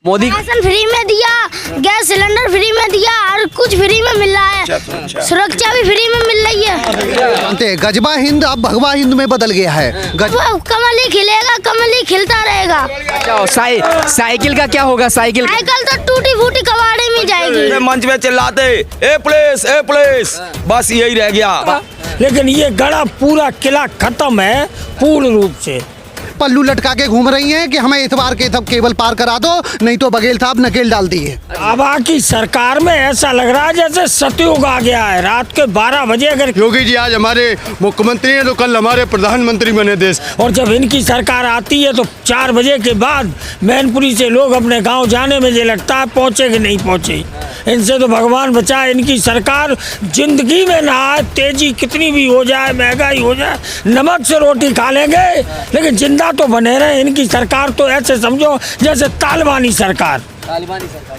Modi ration free में दिया, gas cylinder free में दिया, और कुछ फ्री में मिल रहा है, सुरक्षा भी फ्री में मिल रही है। जानते हैं गजबा हिंद अब भगवा हिंद में बदल गया है। वो कमल ही खिलेगा, कमल ही खिलता रहेगा। अच्छा, साइकिल का क्या होगा? साइकिल तो टूटी फूटी कबाड़े में जाएगी। मंच पे चिल्लाते ए प्लेस, बस यही रह गया। लेकिन ये गड़ा पूरा किला खत्म है पूर्ण रूप से। पल्लू लटका के घूम रही हैं कि हमें इतवार के तब केबल पार करा दो, नहीं तो बघेल साहब नकेल डाल दिए। अब की सरकार में ऐसा लग रहा है जैसे सतयुग आ गया है। रात के 12 बजे अगर योगी जी आज हमारे मुख्यमंत्री हैं तो कल हमारे प्रधानमंत्री बने देश। और जब इनकी सरकार आती है तो 4 बजे के बाद मैनपुरी से लोग अपने गांव जाने में मुझे लगता है पहुंचे कि नहीं पहुंचे। इनसे तो भगवान बचाए, इनकी सरकार जिंदगी में ना आए। तेजी कितनी भी हो जाए, महंगाई हो जाए, नमक से रोटी खा लेंगे लेकिन जिंदा तो बने रहे। इनकी सरकार तो ऐसे समझो जैसे तालिबानी सरकार।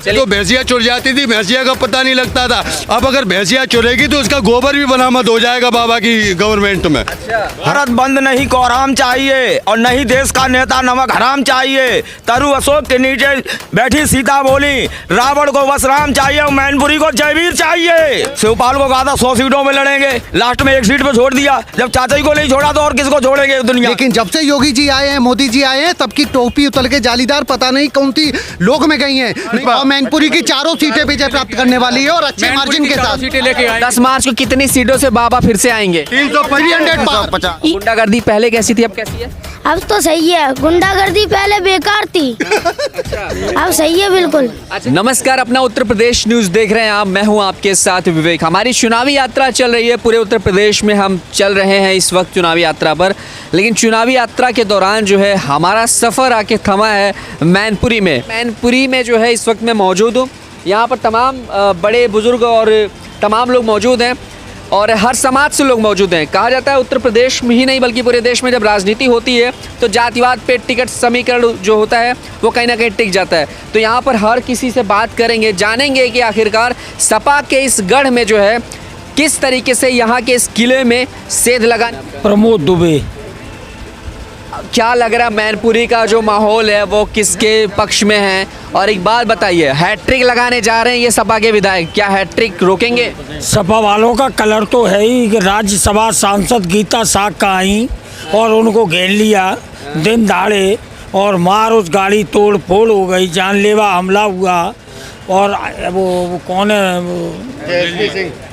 तो भैंसिया चुर जाती थी, भैंसिया का पता नहीं लगता था। अब अगर भैंसिया चुरेगी तो उसका गोबर भी बरामद हो जाएगा बाबा की गवर्नमेंट में। भारत बंद नहीं कोहराम चाहिए और नहीं देश का नेता नमक हराम चाहिए। तरु अशोक के नीचे बैठी सीता बोली रावण को बस राम चाहिए और मैनपुरी को जयवीर चाहिए। शिवपाल को कहा था 100 सीटों में लड़ेंगे, लास्ट में 1 सीट पे छोड़ दिया। जब चाचा जी को नहीं छोड़ा तो और किसको छोड़ेंगे दुनिया। लेकिन जब से योगी जी आए हैं, मोदी जी आए हैं, तब की टोपी उतल के जालीदार पता नहीं कौन सी लोग में गई है। और मैनपुरी की 4 सीटें विजय प्राप्त करने वाली है और अच्छे मार्जिन के साथ। 10 मार्च को कितनी सीटों से बाबा फिर से आएंगे? 350। गुंडागर्दी पहले कैसी थी, अब कैसी है? अब तो सही है, गुंडागर्दी पहले बेकार थी, अब सही है बिल्कुल। नमस्कार, अपना उत्तर प्रदेश न्यूज देख रहे हैं आप। मैं हूं आपके साथ विवेक। हमारी चुनावी यात्रा चल रही है पूरे उत्तर प्रदेश में। हम चल रहे हैं इस वक्त चुनावी यात्रा पर, लेकिन चुनावी यात्रा के दौरान जो है हमारा सफ़र आके थमा है मैनपुरी में। मैनपुरी में जो है इस वक्त मैं मौजूद हूँ। यहाँ पर तमाम बड़े बुजुर्ग और तमाम लोग मौजूद हैं और हर समाज से लोग मौजूद हैं। कहा जाता है उत्तर प्रदेश में ही नहीं बल्कि पूरे देश में जब राजनीति होती है तो जातिवाद पे टिकट समीकरण जो होता है वो कहीं ना कहीं टिक जाता है। तो यहाँ पर हर किसी से बात करेंगे, जानेंगे कि आखिरकार सपा के इस गढ़ में जो है किस तरीके से यहाँ के इस किले में सेंध लगा। प्रमोद दुबे, क्या लग रहा है मैनपुरी का जो माहौल है वो किसके पक्ष में है? और एक बात बताइए, हैट्रिक लगाने जा रहे हैं ये सपा के विधायक, क्या हैट्रिक रोकेंगे? सपा वालों का कलर तो है ही कि राज्यसभा सांसद गीता साग का आई और उनको घेर लिया दिन दहाड़े और मार उस गाड़ी तोड़ फोड़ हो गई, जानलेवा हमला हुआ। और वो कौन है,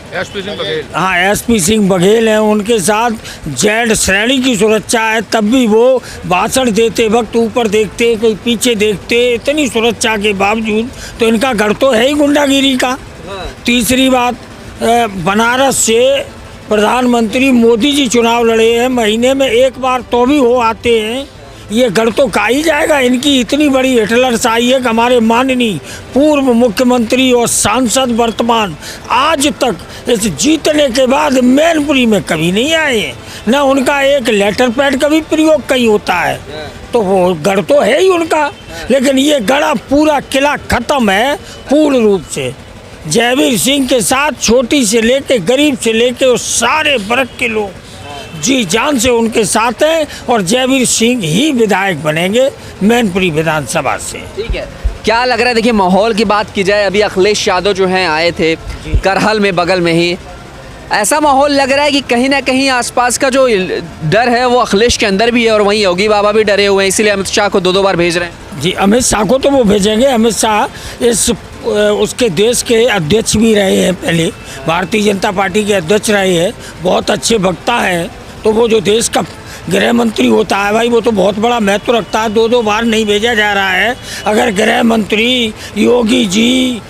हाँ एसपी सिंह बघेल हैं, उनके साथ जेड श्रेणी की सुरक्षा है। तब भी वो भाषण देते वक्त ऊपर देखते कोई पीछे देखते, इतनी सुरक्षा के बावजूद तो इनका घर तो है ही गुंडागिरी का। तीसरी बात, बनारस से प्रधानमंत्री मोदी जी चुनाव लड़े हैं, महीने में 1 बार तो भी हो आते हैं। ये गढ़ तो का ही जाएगा। इनकी इतनी बड़ी हिटलर शाही है कि हमारे माननीय पूर्व मुख्यमंत्री और सांसद वर्तमान आज तक इस जीतने के बाद मैनपुरी में कभी नहीं आए हैं, न उनका एक लेटर पैड का भी प्रयोग कहीं होता है। तो वो गढ़ तो है ही उनका, लेकिन ये गढ़ा पूरा किला खत्म है पूर्ण रूप से। जयवीर सिंह के साथ छोटी से लेके गरीब से लेके और सारे वर्ग के लोग जी जान से उनके साथ हैं और जयवीर सिंह ही विधायक बनेंगे मैनपुरी विधानसभा से। ठीक है, क्या लग रहा है? देखिए माहौल की बात की जाए, अभी अखिलेश यादव जो हैं आए थे करहल में, बगल में ही ऐसा माहौल लग रहा है कि कहीं ना कहीं आसपास का जो डर है वो अखिलेश के अंदर भी है और वहीं योगी बाबा भी डरे हुए हैं, इसीलिए अमित शाह को 2-2 बार भेज रहे हैं। जी, अमित शाह को तो वो भेजेंगे। अमित शाह उसके देश के अध्यक्ष भी रहे हैं, पहले भारतीय जनता पार्टी के अध्यक्ष रहे हैं, बहुत अच्छे वक्ता हैं। तो वो जो देश का गृह मंत्री होता है भाई, वो तो बहुत बड़ा महत्व रखता है। 2-2 बार नहीं भेजा जा रहा है। अगर गृह मंत्री, योगी जी,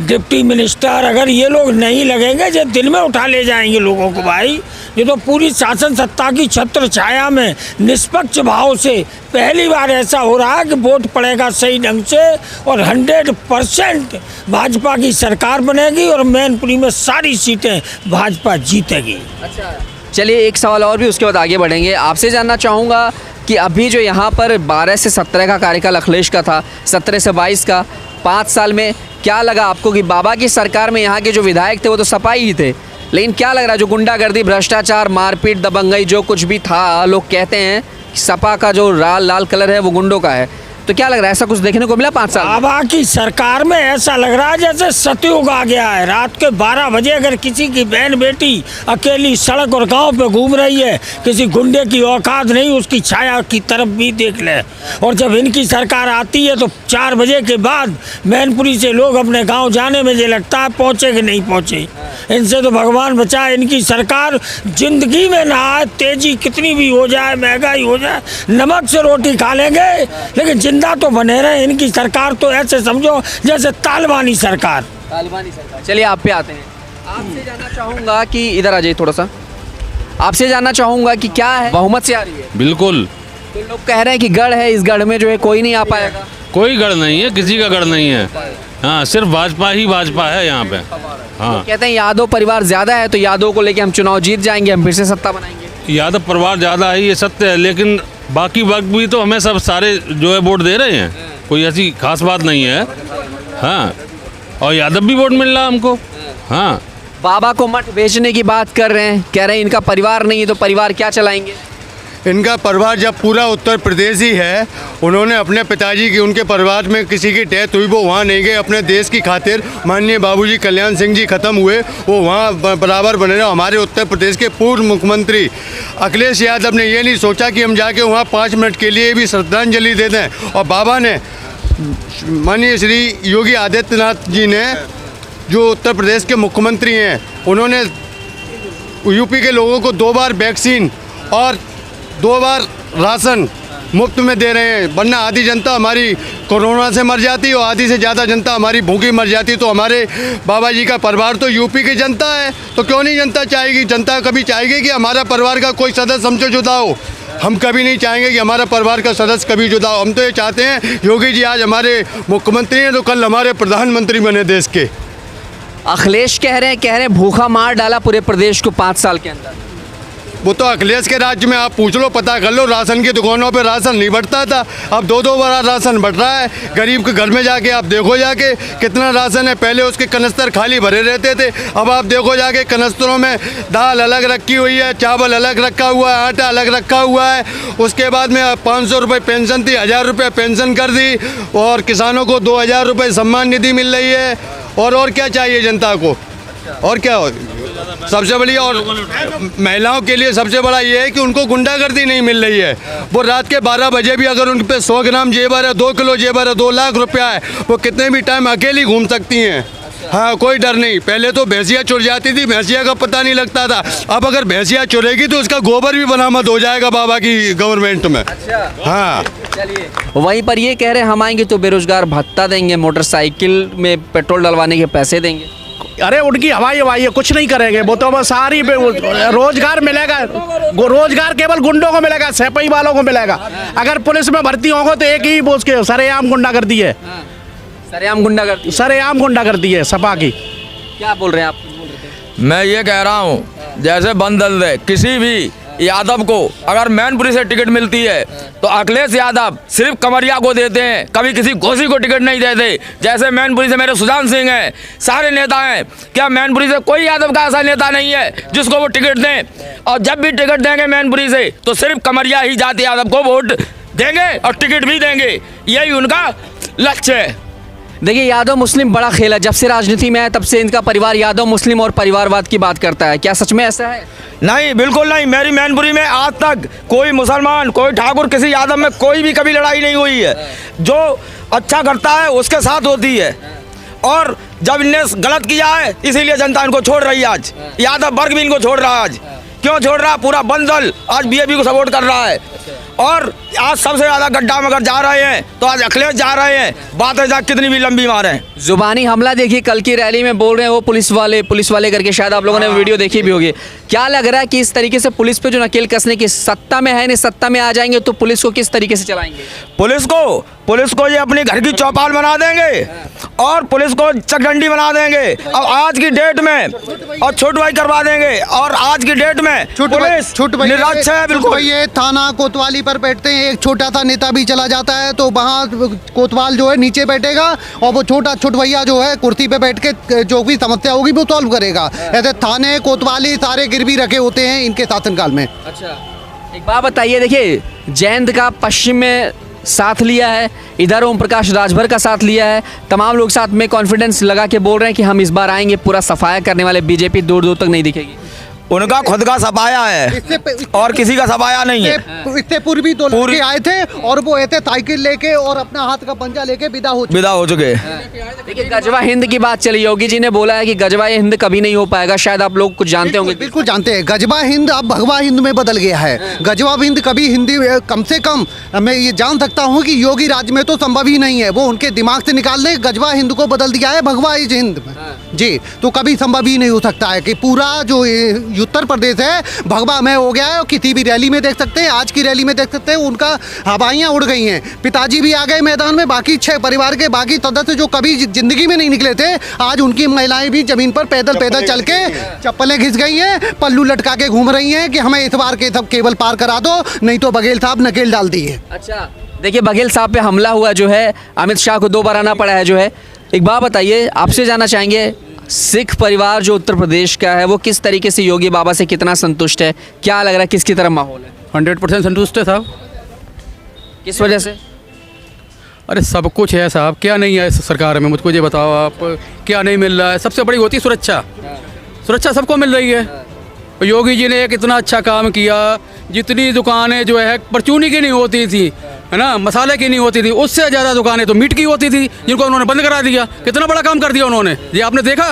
डिप्टी मिनिस्टर, अगर ये लोग नहीं लगेंगे जो दिल में उठा ले जाएंगे लोगों को भाई, ये तो पूरी शासन सत्ता की छत्र छाया में निष्पक्ष भाव से पहली बार ऐसा हो रहा है कि वोट पड़ेगा सही ढंग से और 100% भाजपा की सरकार बनेगी और मैनपुरी में सारी सीटें भाजपा जीतेगी। अच्छा, चलिए एक सवाल और भी, उसके बाद आगे बढ़ेंगे। आपसे जानना चाहूँगा कि अभी जो यहाँ पर 12 से 17 का कार्यकाल अखिलेश का था, 17 से 22 का, 5 साल में क्या लगा आपको कि बाबा की सरकार में यहाँ के जो विधायक थे वो तो सपा ही थे, लेकिन क्या लग रहा है जो गुंडागर्दी, भ्रष्टाचार, मारपीट, दबंगई जो कुछ भी था, लोग कहते हैं कि सपा का जो लाल कलर है वो गुंडों का है, तो क्या लग रहा है, ऐसा कुछ देखने को मिला 5 साल में? बाबा की सरकार में ऐसा लग रहा है जैसे सतयुग आ गया है। रात के 12 बजे अगर किसी की बहन बेटी अकेली सड़क और गांव पे घूम रही है, किसी गुंडे की औकात नहीं उसकी छाया की तरफ भी देख ले। और जब इनकी सरकार आती है तो 4 बजे के बाद मैनपुरी से लोग अपने गाँव जाने में ये लगता है पहुँचे कि नहीं पहुँचे। इनसे तो भगवान बचाए, इनकी सरकार जिंदगी में ना आए, तेजी कितनी भी हो जाए, महंगाई हो जाए, नमक से रोटी खा लेंगे लेकिन जिंदा तो बने रहे। इनकी सरकार तो ऐसे समझो जैसे तालिबानी सरकार। चलिए आप पे आते हैं। आपसे जानना चाहूँगा कि इधर आ जाइए थोड़ा सा, आपसे जानना चाहूँगा कि क्या है, बहुमत से आ रही है? बिल्कुल। तो लोग कह रहे हैं कि गढ़ है, इस गढ़ में जो है कोई नहीं आ पाएगा। कोई गढ़ नहीं है, किसी का गढ़ नहीं है। हाँ, सिर्फ भाजपा ही भाजपा है यहाँ पे। हाँ, कहते हैं यादव परिवार ज्यादा है तो यादव को लेके हम चुनाव जीत जाएंगे, हम फिर से सत्ता बनाएंगे। यादव परिवार ज़्यादा है ये सत्य है, लेकिन बाकी वक्त भी तो हमें सब सारे जो है वोट दे रहे हैं, कोई ऐसी खास बात नहीं है। हाँ, और यादव भी वोट मिल रहा है हमको। हाँ, बाबा को मठ बेचने की बात कर रहे हैं, कह रहे हैं इनका परिवार नहीं है तो परिवार क्या चलाएंगे? इनका परिवार जब पूरा उत्तर प्रदेश ही है, उन्होंने अपने पिताजी की, उनके परिवार में किसी की डेथ हुई वो वहाँ नहीं गए अपने देश की खातिर। माननीय बाबूजी कल्याण सिंह जी ख़त्म हुए, वो वहाँ बराबर बने रहे। हमारे उत्तर प्रदेश के पूर्व मुख्यमंत्री अखिलेश यादव ने ये नहीं सोचा कि हम जाके वहाँ 5 मिनट के लिए भी श्रद्धांजलि दे दें। और बाबा ने, माननीय श्री योगी आदित्यनाथ जी ने, जो उत्तर प्रदेश के मुख्यमंत्री हैं, उन्होंने यूपी के लोगों को 2 बार वैक्सीन और 2 बार राशन मुफ्त में दे रहे हैं। वरना आधी जनता हमारी कोरोना से मर जाती और आधी से ज़्यादा जनता हमारी भूखी मर जाती। तो हमारे बाबा जी का परिवार तो यूपी की जनता है, तो क्यों नहीं जनता चाहेगी? जनता कभी चाहेगी कि हमारा परिवार का कोई सदस्य हमसे जुदा हो? हम कभी नहीं चाहेंगे कि हमारा परिवार का सदस्य कभी जुदा हो। हम तो ये चाहते हैं योगी जी आज हमारे मुख्यमंत्री हैं तो कल हमारे प्रधानमंत्री बने देश के। अखिलेश कह रहे हैं भूखा मार डाला पूरे प्रदेश को 5 साल के अंदर। वो तो अखिलेश के राज्य में आप पूछ लो, पता कर लो, राशन की दुकानों पे राशन नहीं बढ़ता था, अब 2-2 बार राशन बढ़ रहा है। गरीब के घर में जाके आप देखो जाके कितना राशन है। पहले उसके कनस्तर खाली भरे रहते थे, अब आप देखो जाके कनस्तरों में दाल अलग रखी हुई है, चावल अलग रखा हुआ है, आटा अलग रखा हुआ है। उसके बाद में 500 रुपये पेंशन थी, 1000 रुपये पेंशन कर दी, और किसानों को 2000 रुपये सम्मान निधि मिल रही है। और क्या चाहिए जनता को? और क्या हो? सबसे बड़ी और महिलाओं के लिए सबसे बड़ा ये है कि उनको गुंडागर्दी नहीं मिल रही है। वो रात के 12 बजे भी अगर उन पे 100 ग्राम जेवर है, 2 किलो जेवर है, 2 लाख रुपया है, वो कितने भी टाइम अकेली घूम सकती हैं। हाँ, कोई डर नहीं। पहले तो भैंसिया चुर जाती थी, भैंसिया का पता नहीं लगता था। अब अगर भैंसिया चुरेगी तो उसका गोबर भी बरामद हो जाएगा बाबा की गवर्नमेंट में। हाँ, चलिए, वहीं पर ये कह रहे हैं हम आएंगे तो बेरोजगार भत्ता देंगे, मोटरसाइकिल में पेट्रोल डलवाने के पैसे देंगे। अरे उनकी हवाई है, कुछ नहीं करेंगे वो तो। बस सारी रोजगार मिलेगा, रोजगार केवल गुंडों को मिलेगा, सिपाही वालों को मिलेगा। अगर पुलिस में भर्ती होंगे तो एक ही उसके सरेआम गुंडागर्दी है, सरेआम गुंडागर्दी है सपा की। क्या बोल रहे हैं आप? मैं ये कह रहा हूँ जैसे बंदल दे किसी भी यादव को अगर मैनपुरी से टिकट मिलती है तो अखिलेश यादव सिर्फ कमरिया को देते हैं, कभी किसी घोसी को टिकट नहीं देते। जैसे मैनपुरी से मेरे सुजान सिंह हैं, सारे नेता हैं, क्या मैनपुरी से कोई यादव का ऐसा नेता नहीं है जिसको वो टिकट दें? और जब भी टिकट देंगे मैनपुरी से तो सिर्फ कमरिया ही जाति यादव को वोट देंगे और टिकट भी देंगे, यही उनका लक्ष्य है। देखिए, यादव मुस्लिम बड़ा खेल है। जब से राजनीति में है तब से इनका परिवार यादव मुस्लिम और परिवारवाद की बात करता है। क्या सच में ऐसा है? नहीं, बिल्कुल नहीं। मेरी मैनपुरी में आज तक कोई मुसलमान, कोई ठाकुर, किसी यादव में कोई भी कभी लड़ाई नहीं हुई है। जो अच्छा करता है उसके साथ होती है, और जब इनने गलत किया है इसीलिए जनता इनको छोड़ रही है। आज यादव वर्ग भी इनको छोड़ रहा है। आज क्यों छोड़ रहा है? पूरा बंदल आज बीजेपी को सपोर्ट कर रहा है। और आज सबसे ज़्यादा गड्ढा में अगर जा रहे हैं तो आज अखिलेश जा रहे हैं। बातें जा कितनी भी लंबी मारे। जुबानी हमला देखिए, कल की रैली में बोल रहे हैं वो पुलिस वाले करके, शायद आप लोगों ने वीडियो देखी भी होगी। क्या लग रहा है कि इस तरीके से पुलिस पे जो नकेल कसने की सत्ता में है, नहीं सत्ता में आ जाएंगे तो पुलिस को किस तरीके से चलाएंगे? पुलिस को ये अपनी घर की चौपाल बना देंगे और पुलिस को चकडंडी बना देंगे। अब आज की डेट में और छुटवाई करवा देंगे। और आज की डेट में पुलिस निरक्ष है बिल्कुल। ये थाना कोतवाली पर बैठते हैं, एक छोटा सा नेता भी चला जाता है तो वहाँ कोतवाल जो है नीचे बैठेगा और वो छोटा छुटवैया जो है कुर्सी पे बैठ के जो भी समस्या होगी वो सॉल्व करेगा। ऐसे थाने कोतवाली सारे गिरवी रखे होते हैं इनके शासनकाल में। अच्छा, एक बात बताइए, देखिए जयंत का पश्चिम में साथ लिया है, इधर ओम प्रकाश राजभर का साथ लिया है। तमाम लोग साथ में कॉन्फिडेंस लगा के बोल रहे हैं कि हम इस बार आएंगे, पूरा सफाया करने वाले। बीजेपी दूर दूर तक नहीं दिखेगी। उनका खुद का सफाया है और किसी का सफाया नहीं है। इससे पूर्वी दो लड़के आए थे और वो ऐसे साइकिल लेके और अपना हाथ का पंजा लेके विदा हो चुके। देखिए, गजवा हिंद की बात चली। योगी जी ने बोला है कि गजवा हिंद कभी नहीं हो पाएगा। शायद आप लोग कुछ जानते होंगे। बिल्कुल जानते हैं। गजवा हिंद अब भगवा हिंद में बदल गया है। गजवा हिंद कभी हिंदी, कम से कम मैं ये जान सकता हूँ कि योगी राज में तो संभव ही नहीं है। वो उनके दिमाग से निकाल ले, गजवा हिंद को बदल दिया है भगवा हिंद में। जी, तो कभी संभव ही नहीं हो सकता है कि पूरा जो उत्तर प्रदेश है भगवा में हो गया है। और किसी भी रैली में देख सकते हैं, आज की रैली में देख सकते हैं, उनका हवाइयाँ उड़ गई हैं। पिताजी भी आ गए मैदान में, बाकी 6 परिवार के बाकी सदस्य जो कभी जिंदगी में नहीं निकले थे, आज उनकी महिलाएं भी जमीन पर पैदल चल के चप्पलें घिस गई हैं, पल्लू लटका के घूम रही हैं कि हमें इस बार के सब केबल पार करा दो, नहीं तो बघेल साहब नकेल डाल दिए। अच्छा, देखिए, बघेल साहब पे हमला हुआ जो है, अमित शाह को 2 बार आना पड़ा है जो है। एक बात बताइए, आपसे जानना चाहेंगे, सिख परिवार जो उत्तर प्रदेश का है वो किस तरीके से योगी बाबा से कितना संतुष्ट है? क्या लग रहा है, किसकी तरफ माहौल है? 100% संतुष्ट है साहब। किस वजह से? अरे सब कुछ है साहब, क्या नहीं है इस सरकार में? मुझको ये बताओ आप, क्या नहीं मिल रहा है? सबसे बड़ी होती है सुरक्षा। सुरक्षा सबको मिल रही है। योगी जी ने एक इतना अच्छा काम किया, जितनी दुकानें जो है परचूनी की नहीं होती थी, है ना, मसाले की नहीं होती थी, उससे ज़्यादा दुकानें तो मीट की होती थी, जिनको उन्होंने बंद करा दिया। कितना बड़ा काम कर दिया उन्होंने, ये आपने देखा?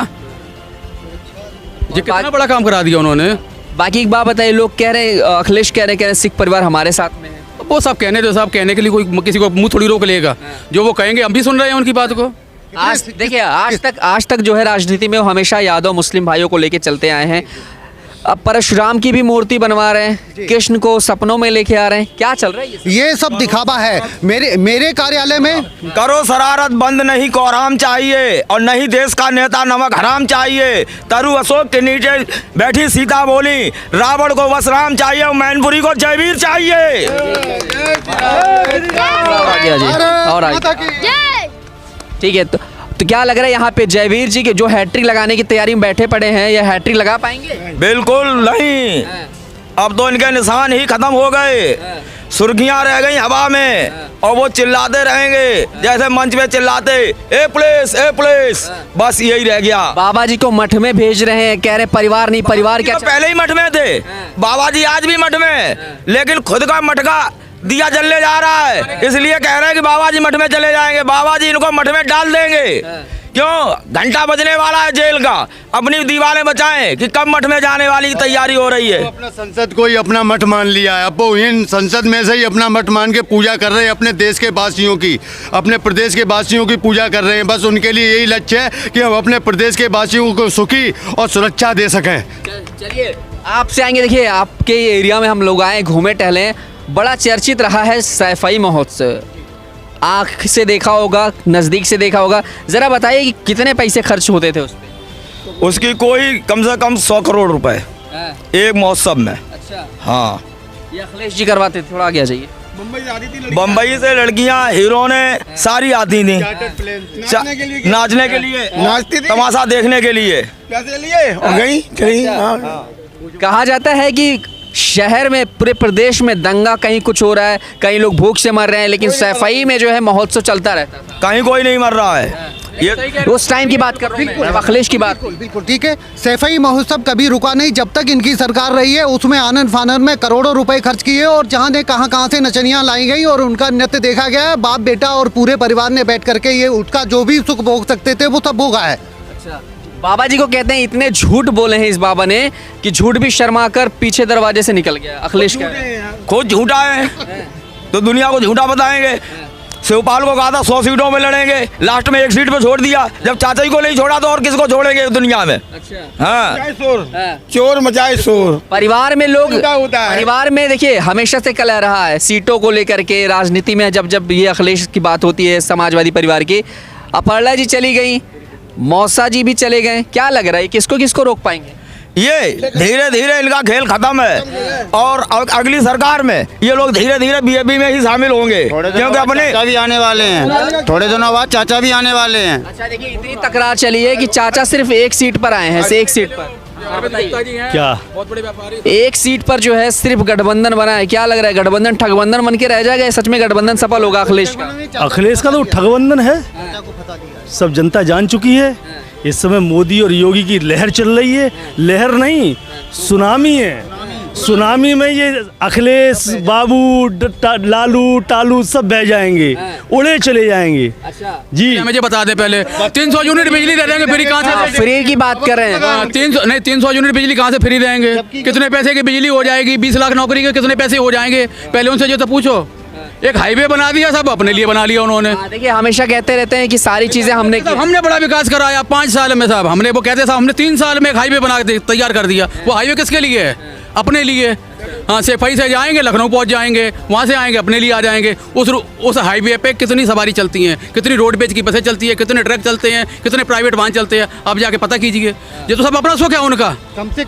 ये कितना बड़ा काम करा दिया उन्होंने। बाकी एक बात बताइए, लोग कह रहे हैं, अखिलेश कह रहे हैं सिख परिवार हमारे साथ में है। वो सब कहने दो साहब, कहने के लिए कोई किसी को मुंह थोड़ी रोक लेगा। जो वो कहेंगे हम भी सुन रहे हैं उनकी बात को। आज देखिए, आज तक जो है राजनीति में वो हमेशा यादव मुस्लिम भाइयों को लेके चलते आए हैं। अब परशुराम की भी मूर्ति बनवा रहे हैं, कृष्ण को सपनों में लेके आ रहे हैं। क्या चल रहा है ये सब दिखावा है। मेरे कार्यालय में करो शरारत बंद, नहीं कोहराम चाहिए और नहीं देश का नेता नमक हराम चाहिए। तरु अशोक के नीचे बैठी सीता बोली, रावण को बस राम चाहिए और मैनपुरी को जयवीर चाहिए। और ठीक है, तो क्या लग रहा है यहाँ पे जयवीर जी के जो हैट्रिक लगाने की तैयारी में बैठे पड़े हैं, ये हैट्रिक लगा पाएंगे? बिल्कुल नहीं, अब तो इनके निशान ही खत्म हो गए। सुर्खियां रह गई हवा में और वो चिल्लाते रहेंगे जैसे मंच पे चिल्लाते, ए पुलिस, बस यही रह गया। बाबा जी को मठ में भेज रहे हैं, कह रहे परिवार नहीं, परिवार क्या? पहले ही मठ में थे बाबा जी, आज भी मठ में, लेकिन खुद का मठ का दिया जलने जा रहा है, इसलिए कह रहे हैं कि बाबा जी मठ में चले जाएंगे। बाबा जी इनको मठ में डाल देंगे। क्यों? घंटा बजने वाला है जेल का, अपनी दीवारें बचाएं कि कब मठ में जाने वाली तैयारी हो रही है। अपना संसद को ही अपना मठ मान लिया है। अब वो इन संसद में से ही अपना मठ मान के पूजा कर रहे हैं, अपने देश के वासियों की, अपने प्रदेश के वासियों की पूजा कर रहे हैं। बस उनके लिए यही लक्ष्य है कि हम अपने प्रदेश के वासियों को सुखी और सुरक्षा दे सकें। चलिए, आपसे आएंगे। देखिए, आपके एरिया में हम लोग आए, घूमे टहले, बड़ा चर्चित रहा है सैफई महोत्सव। आँख से देखा होगा, नज़दीक से देखा होगा, ज़रा बताइए कि कितने पैसे खर्च होते थे उस पर? उसकी कोई कम से कम 100 करोड़ रुपए एक महोत्सव में। अच्छा, हाँ, ये अखिलेश जी करवाते थे। थोड़ा आगे आ जाइए। बम्बई से लड़कियां हीरो ने सारी आती थी नाचने के लिए, तमाशा देखने के लिए। कहा जाता है कि शहर में, पूरे प्रदेश में दंगा कहीं कुछ हो रहा है, कहीं लोग भूख से मर रहे हैं, लेकिन सैफई में जो है महोत्सव चलता रहता है। कहीं कोई नहीं मर रहा है। ये उस टाइम की बात कर रहा हूँ, अखिलेश की बात। बिल्कुल ठीक है। सैफई महोत्सव कभी रुका नहीं जब तक इनकी सरकार रही है। उसमें आनंद फानंद में करोड़ों रुपए खर्च किए और जहाँ ने कहाँ से नचनियाँ लाई गई और उनका नृत्य देखा गया। बाप बेटा और पूरे परिवार ने बैठ करके ये उसका जो भी सुख भोग सकते थे वो सब भोगा है। अच्छा, बाबा जी को कहते हैं इतने झूठ बोले हैं इस बाबा ने कि झूठ भी शर्मा कर पीछे दरवाजे से निकल गया। अखिलेश खुद झूठा है तो दुनिया को झूठा बताएंगे। शिवपाल को कहा था 100 सीटों में लड़ेंगे, लास्ट में 1 सीट पे छोड़ दिया। जब चाचा जी को नहीं छोड़ा तो और किसको छोड़ेंगे दुनिया में? अच्छा, हाँ, चोर मचाए शोर। परिवार में लोग, परिवार में देखिए हमेशा से कलह रहा है सीटों को लेकर के। राजनीति में जब ये अखिलेश की बात होती है, समाजवादी परिवार की, अपर्णा जी चली गई, मौसा जी भी चले गए, क्या लग रहा है किसको किसको रोक पाएंगे? ये धीरे धीरे इनका खेल खत्म है और अगली सरकार में ये लोग धीरे धीरे बीजेपी में ही शामिल होंगे, क्योंकि अपने चाचा भी आने वाले हैं, थोड़े दिनों बाद चाचा भी आने वाले हैं। अच्छा, देखिए इतनी तकरार चली है कि चाचा सिर्फ 1 सीट पर आए हैं, 1 सीट पर। क्या बहुत बड़े व्यापारी। एक सीट पर जो है सिर्फ गठबंधन बना है, क्या लग रहा है गठबंधन ठगबंधन बन के रह जाएगा या सच में गठबंधन सफल होगा अखिलेश का? अखिलेश का तो ठगबंधन है, सब जनता जान चुकी है। इस समय मोदी और योगी की लहर चल रही है, लहर नहीं सुनामी है। सुनामी में ये अखिलेश बाबू लालू टालू सब बह जाएंगे, उड़े चले जाएंगे। अच्छा जी मुझे बता दे पहले 300 यूनिट बिजली दे देंगे, फ्री कहाँ से? फ्री की बात कर रहे हैं। 300 यूनिट बिजली कहाँ से फ्री रहेंगे? कितने पैसे की बिजली हो जाएगी? 20 लाख नौकरी के कितने पैसे हो जाएंगे? पहले उनसे जो तो पूछो। एक हाईवे बना दिया, सब अपने लिए बना लिया उन्होंने। देखिए हमेशा कहते रहते हैं कि सारी चीजें हमने की। हमने बड़ा विकास कराया 5 साल में साहब। हमने वो कहते साहब हमने 3 साल में एक हाईवे बना के तैयार कर दिया। वो हाईवे किसके लिए है? अपने लिए। हाँ, सेफई से जाएंगे लखनऊ पहुंच जाएंगे, वहाँ से आएंगे अपने लिए आ जाएंगे। उस हाईवे पे कितनी सवारी चलती हैं, कितनी रोडवेज की बसें चलती है, कितने ट्रक चलते हैं, कितने प्राइवेट वाहन चलते हैं, आप जाके पता कीजिए। ये तो सब अपना सुख है उनका। कम से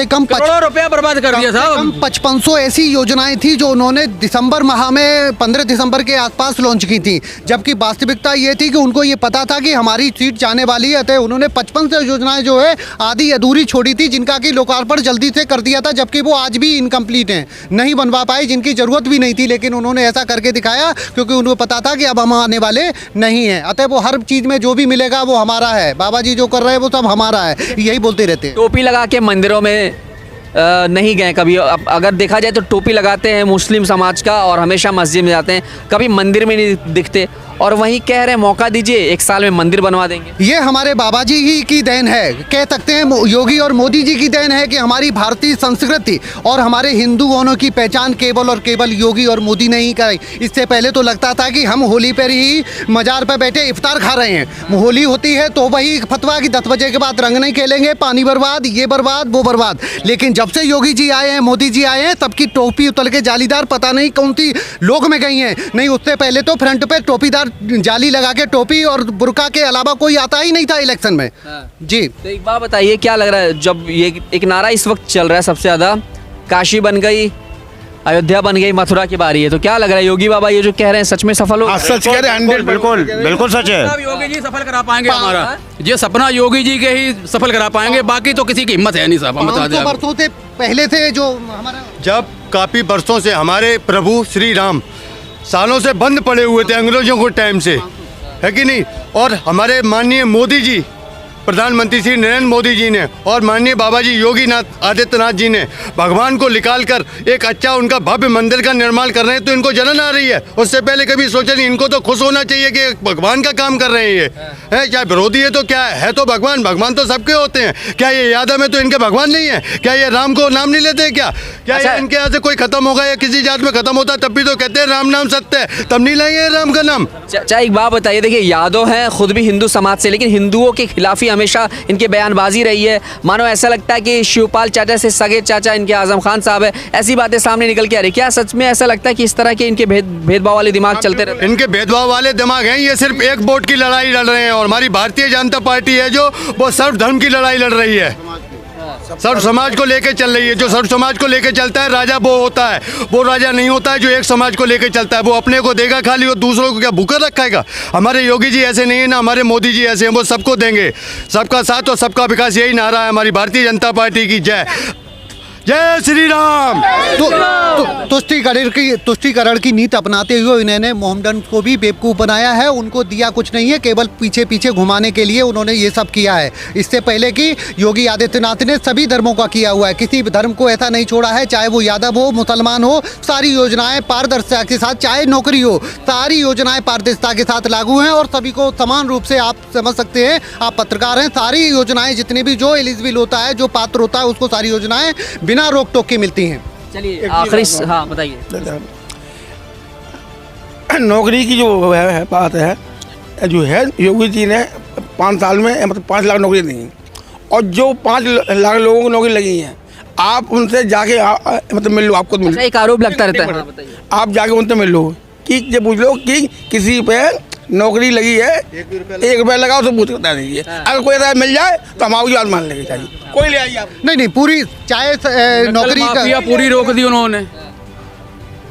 कम करोड़ों रुपया बर्बाद कर दिया साहब। 5500 ऐसी योजनाएं थी जो उन्होंने दिसंबर माह में 15 दिसंबर के आसपास लॉन्च की थी, जबकि वास्तविकता ये थी कि उनको ये पता था कि हमारी सीट जाने वाली है, अतः उन्होंने 55 योजनाएं जो है आधी अधूरी छोड़ी थी, जिनका कि लोकार्पण जल्दी से कर दिया था, जबकि वो आज भी इनकम्प्लीट हैं, नहीं बनवा पाए, जिनकी जरूरत भी नहीं थी, लेकिन उन्होंने ऐसा करके दिखाया क्योंकि उनको पता था कि अब हम आने वाले नहीं हैं। अतः वो हर चीज में जो भी मिलेगा वो हमारा है, बाबा जी जो कर रहे हैं वो सब हमारा है, यही बोलते रहते हैं। टोपी लगा के मंदिरों में नहीं गए कभी? अब अगर देखा जाए तो टोपी लगाते हैं मुस्लिम समाज का और हमेशा मस्जिद में जाते हैं, कभी मंदिर में नहीं दिखते, और वहीं कह रहे हैं मौका दीजिए 1 साल में मंदिर बनवा देंगे। ये हमारे बाबा जी ही की देन है, कह सकते हैं योगी और मोदी जी की देन है कि हमारी भारतीय संस्कृति और हमारे हिंदू होने की पहचान केवल और केवल योगी और मोदी ने ही कराई। इससे पहले तो लगता था कि हम होली पर ही मजार पर बैठे इफ्तार खा रहे हैं। होली होती है तो वही फतवा कि 10 बजे के बाद रंग नहीं खेलेंगे, पानी बर्बाद, ये बर्बाद, वो बर्बाद। लेकिन जब से योगी जी आए हैं, मोदी जी आए हैं, तब की टोपी उतल के जालीदार पता नहीं कौन सी लोग में गई हैं। नहीं, उससे पहले तो फ्रंट पे टोपीदार जाली लगा के टोपी और बुर्का के अलावा कोई आता ही नहीं था इलेक्शन में। जी तो एक बात बताइए, क्या लग रहा है जब ये एक नारा इस वक्त चल रहा है सबसे ज्यादा, काशी बन गई, अयोध्या बन गई, मथुरा की बारी है, तो क्या लग रहा है योगी बाबा ये जो कह रहे हैं सच में सफल हो? सच कह रहे हैं, 100 बिल्कुल बिल्कुल सच है। योगी जी सफल करा पाएंगे हमारा ये सपना, योगी जी के ही सफल करा पाएंगे, बाकी तो किसी की हिम्मत है नहीं साहब। हम बता दें, बरसों से पहले थे जो हमारा, जब काफ़ी बरसों से हमारे प्रभु श्री राम सालों से बंद पड़े हुए थे अंग्रेजों को टाइम से, है कि नहीं, और हमारे माननीय मोदी जी, प्रधानमंत्री श्री नरेंद्र मोदी जी ने और माननीय बाबा जी योगी आदित्यनाथ जी ने भगवान को निकाल कर एक अच्छा उनका भव्य मंदिर का निर्माण कर रहे हैं, तो इनको जलन आ रही है। उससे पहले कभी सोचा नहीं, इनको तो खुश होना चाहिए कि भगवान का काम कर रहे हैं। ये है क्या विरोधी है तो क्या है तो भगवान, भगवान तो सबके होते हैं। क्या ये यादव में तो इनके भगवान नहीं है? क्या ये राम को नाम नहीं लेते? क्या अच्छा, इनके यहाँ से कोई खत्म होगा या किसी जात में खत्म होता तब भी तो कहते हैं राम नाम सत्य है, तब नहीं लेंगे राम का नाम। चाचा एक बात बताइए, देखिए यादव हैं खुद भी हिंदू समाज से, लेकिन हिंदुओं के खिलाफ ही हमेशा इनके बयानबाजी रही है। मानो ऐसा लगता है कि शिवपाल चाचा से सगे चाचा इनके आजम खान साहब है, ऐसी बातें सामने निकल के आ रही। क्या सच में ऐसा लगता है कि इस तरह के इनके भेदभाव वाले दिमाग चलते रहते हैं? इनके भेदभाव वाले दिमाग हैं, ये सिर्फ एक वोट की लड़ाई लड़ रहे हैं, और हमारी भारतीय जनता पार्टी है जो वो सर्व धर्म की लड़ाई लड़ रही है, सर्व समाज को लेकर चल रही है। जो सर्व समाज को लेकर चलता है राजा वो होता है, वो राजा नहीं होता है जो एक समाज को लेकर चलता है। वो अपने को देगा खाली, और दूसरों को क्या भूखा रखेगा? हमारे योगी जी ऐसे नहीं है, ना हमारे मोदी जी ऐसे हैं, वो सबको देंगे। सबका साथ और सबका विकास, यही नारा है हमारी भारतीय जनता पार्टी की। जय जय श्री राम। तुष्टीकरण की नीति अपनाते हुए इन्होंने मोहम्मदन को भी बेवकूफ़ बनाया है। उनको दिया कुछ नहीं है, केवल पीछे पीछे घुमाने के लिए उन्होंने ये सब किया है। इससे पहले कि योगी आदित्यनाथ ने सभी धर्मों का किया हुआ है, किसी धर्म को ऐसा नहीं छोड़ा है, चाहे वो यादव हो, मुसलमान हो, सारी योजनाएं पारदर्शिता के साथ, चाहे नौकरी हो, सारी योजनाएं पारदर्शिता के साथ लागू हैं और सभी को समान रूप से, आप समझ सकते हैं, आप पत्रकार हैं, सारी योजनाएं जितनी भी जो एलिजिबल होता है, जो पात्र होता है, उसको सारी योजनाएं बिना रोक टोक के मिलती हैं। चलिए आखिरी, हाँ बताइए। नौकरी की जो है बात है, जो है योगी जी ने 5 साल में मतलब 5 लाख नौकरी दी, और जो 5 लाख लोगों को नौकरी लगी है, आप उनसे जाके मतलब मिल लो, आपको मिल। एक आरोप लगता रहता है, आप जाके उनसे मिल लो कि ये पूछ लो कि किसी पे नौकरी लगी है, 1 रुपया लगाओ तो पूछ बता दीजिए। अगर कोई ऐसा मिल जाए तो हम आपकी बात मान लेंगे, चाहिए कोई ले आइए आप। नहीं, पूरी चाहे नौकरी का पूरी रोक दी उन्होंने।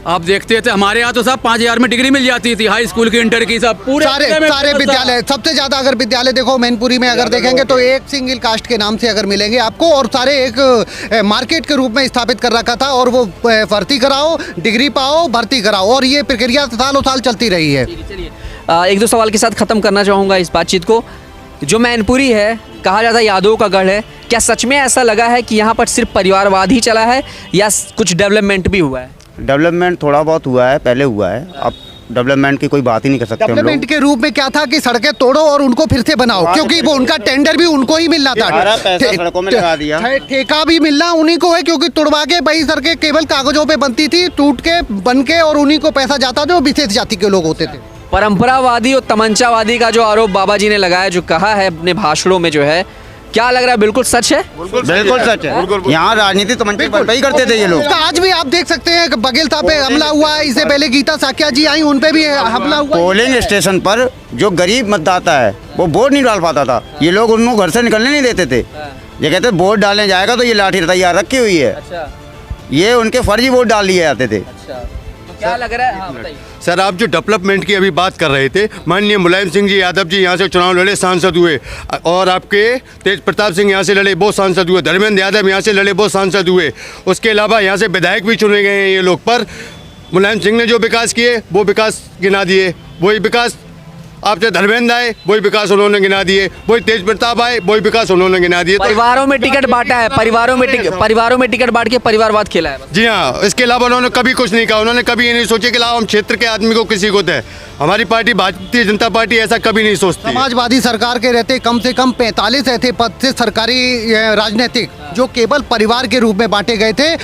आप देखते थे हमारे यहाँ तो सब 5,000 में डिग्री मिल जाती थी, हाई स्कूल की, इंटर की, सब पूरे सारे विद्यालय, सबसे ज्यादा अगर विद्यालय देखो मैनपुरी में अगर देखेंगे तो एक सिंगल कास्ट के नाम से अगर मिलेंगे आपको, और सारे एक मार्केट के रूप में स्थापित कर रखा था, और वो भर्ती कराओ, डिग्री पाओ, भर्ती कराओ, और ये प्रक्रिया सालों साल चलती रही है। एक दो सवाल के साथ ख़त्म करना चाहूँगा इस बातचीत को। जो मैनपुरी है, कहा जाता है यादवों का गढ़ है, क्या सच में ऐसा लगा है कि यहाँ पर सिर्फ परिवारवाद ही चला है या कुछ डेवलपमेंट भी हुआ है? डेवलपमेंट थोड़ा बहुत हुआ है, पहले हुआ है, अब डेवलपमेंट की कोई बात ही नहीं कर सकते हम लोग। डेवलपमेंट के रूप में क्या था कि सड़कें तोड़ो और उनको फिर से बनाओ, क्योंकि वो उनका टेंडर भी उनको ही मिलना था, सारा पैसा सड़कों में लगा दिया, ठेका भी मिलना उन्हीं को है, क्योंकि तोड़वा के वही सड़कें केवल कागजों पे बनती थी, टूट के बन के, और उन्हीं को पैसा जाता जो विशेष जाति के लोग होते थे। परंपरावादी और तमंचावादी का जो आरोप बाबा जी ने लगाया, जो कहा है अपने भाषणों में, जो है क्या लग रहा है बिल्कुल सच है? बिल्कुल सच है। यहाँ राजनीति तमंचे पर ही करते थे ये लोग। तो आज भी आप देख सकते हैं बघेल साहब पे हमला हुआ है, इससे पहले गीता साकिया जी आई, उन पे भी हमला हुआ। पोलिंग स्टेशन पर जो गरीब मतदाता है वो वोट नहीं डाल पाता था, ये लोग उनको घर से निकलने नहीं देते थे। ये कहते वोट डालने जाएगा तो ये लाठी तैयार रखी हुई है, ये उनके फर्जी वोट डाल लिए जाते थे। क्या लग रहा है? हाँ, बताइए। सर, आप जो डेवलपमेंट की अभी बात कर रहे थे, माननीय मुलायम सिंह जी यादव जी यहाँ से चुनाव लड़े, सांसद हुए, और आपके तेज प्रताप सिंह यहाँ से लड़े, वो सांसद हुए, धर्मेंद्र यादव यहाँ से लड़े, वो सांसद हुए, उसके अलावा यहाँ से विधायक भी चुने गए हैं ये लोग। पर मुलायम सिंह ने जो विकास किए वो विकास गिना दिए, वही विकास आपसे धर्मेंद्र आए, वही विकास उन्होंने गिना दिए, वही तेज प्रताप आए, वही विकास उन्होंने गिना दिए। परिवारों में टिकट बांटा है, परिवारों में टिकट बांट के परिवारवाद खेला है। जी हाँ, इसके अलावा उन्होंने कभी कुछ नहीं कहा, उन्होंने कभी ये नहीं सोचे कि लाओ हम क्षेत्र के आदमी को किसी को दें। हमारी पार्टी भारतीय जनता पार्टी ऐसा कभी नहीं सोचती। समाजवादी सरकार के रहते कम से कम 45 ऐसे पद थे सरकारी राजनीतिक जो केवल परिवार के रूप में बांटे गए थे,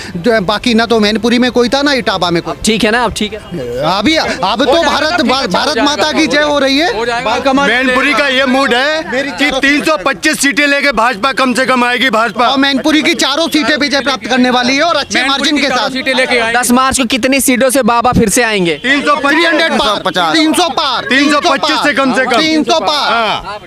बाकी ना तो मैनपुरी में कोई था ना इटावा में कोई। ठीक है ना, अब ठीक है, अभी अब तो भारत माता की जय हो रही है। मैनपुरी का ये मूड है कि 325 सीटें लेके भाजपा कम से कम आएगी भाजपा, और मैनपुरी की चारों सीटें विजय प्राप्त करने वाली है, और अच्छे मार्जिन के साथ। 10 मार्च को कितनी सीटों से बाबा फिर से आएंगे? 300 पार, 325 से कम 300 पार।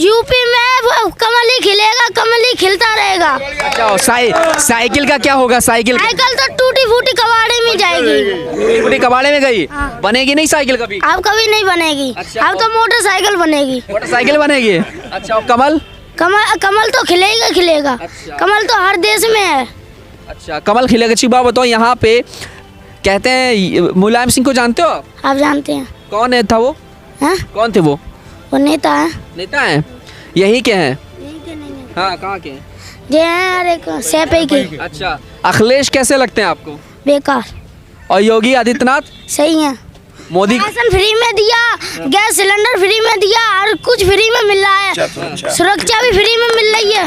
यूपी में कमल ही खिलेगा, कमल ही खिलता रहेगा। अच्छा, साइकिल का क्या होगा? साइकिल तो टूटी फूटी कबाड़े में जाएगी। टूटी कबाड़े में गई, बनेगी नहीं साइकिल कभी? अब कभी नहीं बनेगी। अच्छा, अब तो मोटरसाइकिल बनेगी। मोटरसाइकिल बनेगी। अच्छा, और कमल तो खिलेगा। अच्छा। कमल तो हर देश में है। अच्छा, कमल खिलेगा। अच्छी बात बताओ, यहाँ पे कहते हैं मुलायम सिंह को जानते हो आप जानते हैं कौन है था वो? है? कौन थे वो? वो नेता है। नेता है? यही के हैं? यही के नहीं है। हाँ, कहाँ के हैं? जे हैं अरे सेपई के। अच्छा, अखिलेश कैसे लगते हैं आपको? बेकार। और योगी आदित्यनाथ? सही है। मोदी राशन फ्री में दिया, गैस सिलेंडर फ्री में दिया, और कुछ फ्री में मिल रहा है, सुरक्षा भी फ्री में मिल रही है।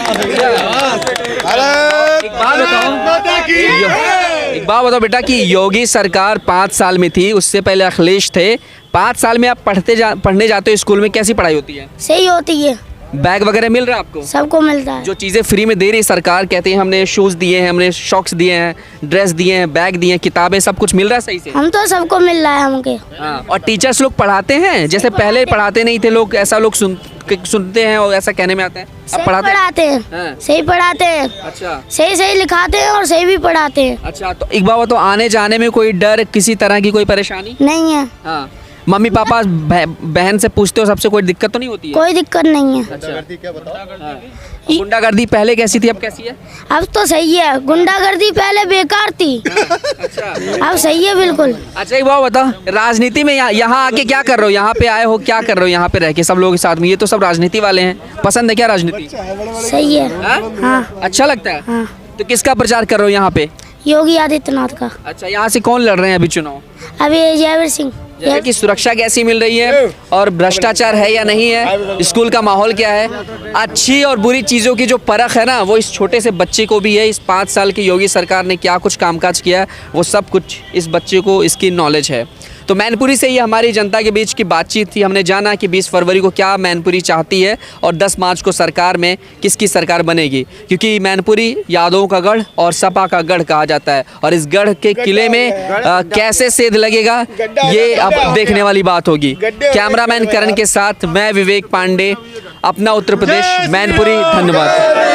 एक बात बताओ बेटा कि योगी सरकार 5 साल में थी, उससे पहले अखिलेश थे। 5 साल में आप पढ़ने जाते हो स्कूल में, कैसी पढ़ाई होती है? सही होती है। बैग वगैरह मिल रहा है आपको? सबको मिलता है। जो चीज़ें फ्री में दे रही सरकार, कहते हैं हमने शूज़ दिए हैं, हमने सॉक्स दिए हैं, ड्रेस दिए हैं, बैग दिए हैं, किताबें, सब कुछ मिल रहा है सही से? हम तो सबको मिल रहा है हमके। हाँ, और टीचर्स लोग पढ़ाते हैं जैसे पहले पढ़ाते नहीं थे लोग, ऐसा लोग सुनते हैं और ऐसा कहने में आता है। अब पढ़ाते हैं। हाँ। सही पढ़ाते हैं। अच्छा, सही लिखाते हैं और सही भी पढ़ाते हैं। अच्छा, तो एक बात तो आने जाने में कोई डर, किसी तरह की कोई परेशानी नहीं है? हाँ, मम्मी पापा बहन से पूछते हो, सबसे कोई दिक्कत तो नहीं होती है? कोई दिक्कत नहीं है। गुंडागर्दी पहले कैसी थी, अब कैसी है? अब तो सही है। गुंडागर्दी पहले बेकार थी। अच्छा, अब सही है बिल्कुल। अच्छा, एक बात बता, राजनीति में यहाँ आके क्या कर रहे हो? यहाँ पे आए हो, क्या कर रहे हो यहाँ पे रह के सब लोगों के साथ में? ये तो सब राजनीति वाले हैं, पसंद है क्या राजनीति? सही है। हाँ, अच्छा लगता है। हाँ। तो किसका प्रचार कर रहे हो यहाँ पे? योगी आदित्यनाथ का। अच्छा, यहाँ से कौन लड़ रहे हैं अभी चुनाव? अभी जयवीर सिंह। की सुरक्षा कैसी मिल रही है, और भ्रष्टाचार है या नहीं है, स्कूल का माहौल क्या है? अच्छी और बुरी चीज़ों की जो परख है ना, वो इस छोटे से बच्चे को भी है। इस 5 साल की योगी सरकार ने क्या कुछ कामकाज किया है, वो सब कुछ इस बच्चे को इसकी नॉलेज है। तो मैनपुरी से ये हमारी जनता के बीच की बातचीत थी। हमने जाना कि 20 फरवरी को क्या मैनपुरी चाहती है, और 10 मार्च को सरकार में किसकी सरकार बनेगी, क्योंकि मैनपुरी यादवों का गढ़ और सपा का गढ़ कहा जाता है, और इस गढ़ के किले में कैसे सेध लगेगा ये अब देखने वाली बात होगी। कैमरामैन करण के साथ मैं विवेक पांडे, अपना उत्तर प्रदेश, मैनपुरी। धन्यवाद।